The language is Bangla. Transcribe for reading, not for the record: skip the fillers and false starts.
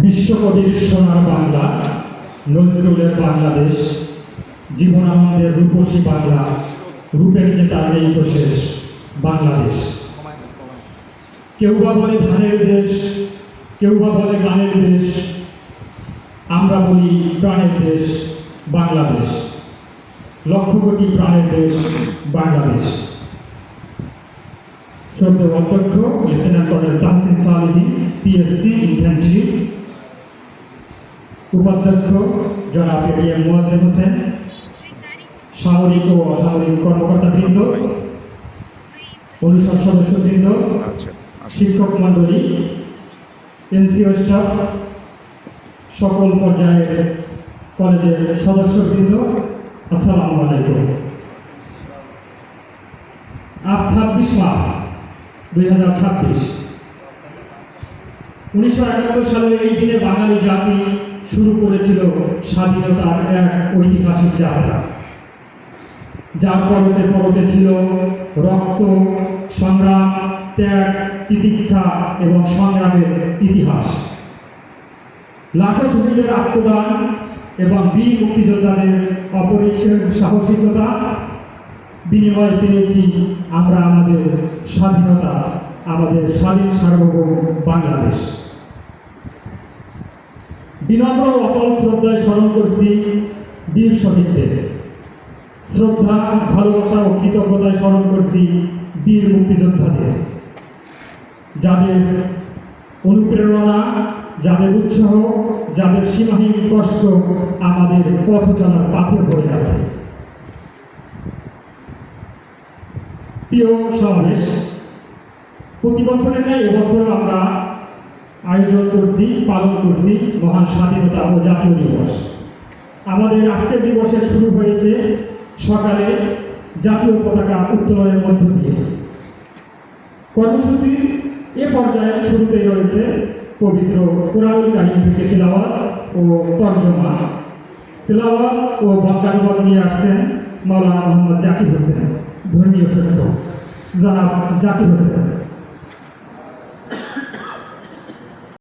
বিশ্বকবির সোনার বাংলা, নজরুলের বাংলাদেশ, জীবনানন্দের রূপসী বাংলা, রূপের যে তার নেই তো শেষ বাংলাদেশ। কেউ বা বলে ধানের দেশ, কেউ বা বলে গানের দেশ, আমরা বলি প্রাণের দেশ বাংলাদেশ, লক্ষ কোটি প্রাণের দেশ বাংলাদেশ। শ্রদ্ধেয় অধ্যক্ষ lieutenant colonel Tahsin Salehi, PSC infantry, উপাধ্যক্ষ জনাব এটিএম মোয়াজ্জেম হোসেন, সামরিক ও অসামরিক কর্মকর্তাবৃন্দ, অনুষদ সদস্যবৃন্দ, শিক্ষক মণ্ডলী, এনসিও স্টাফ, সকল পর্যায়ের কলেজের সদস্যবৃন্দ, আসসালামু আলাইকুম। আজ 26 মার্চ 2026। 1971 সালে এই দিনে বাঙালি জাতি শুরু করেছিল স্বাধীনতার এক ঐতিহাসিক যাত্রা, যার পরতে পরতে ছিল রক্ত, সংগ্রাম, ত্যাগ, তিতিক্ষা এবং সংগ্রামের ইতিহাস। লাখো শহীদের আত্মদান এবং বীর মুক্তিযোদ্ধাদের অপরিসীম সাহসিকতা বিনিময় পেয়েছি আমরা আমাদের স্বাধীনতা, আমাদের স্বাধীন সার্বভৌম বাংলাদেশ। বিনম্র অটল শ্রদ্ধায় স্মরণ করছি বীর শহীদদের, শ্রদ্ধা, ভালোবাসা ও কৃতজ্ঞতায় স্মরণ করছি বীর মুক্তিযোদ্ধাদের, যাদের অনুপ্রেরণা, যাদের উৎসাহ, যাদের সীমাহীন কষ্ট আমাদের পথ চলার পাথর হয়ে আছে। প্রিয় সমাবেশ, প্রতি বছরের ন্যায় এবছর আমরা আয়োজন করছি, পালন করছি মহান স্বাধীনতা ও জাতীয় দিবস। আমাদের আজকের দিবসের শুরু হয়েছে সকালে জাতীয় পতাকা উত্তোলনের মধ্য দিয়ে। কর্মসূচির এ পর্যায়ে শুরুতেই রয়েছে পবিত্র কোরআনুল কারীম থেকে তিলাওয়াত ও তরজমা। তিলাওয়াত ও বক্তব্য নিয়ে আসছেন মাওলানা মোহাম্মদ জাকির হোসেন, ধর্মীয় শিক্ষক জনাব জাকির হোসেন।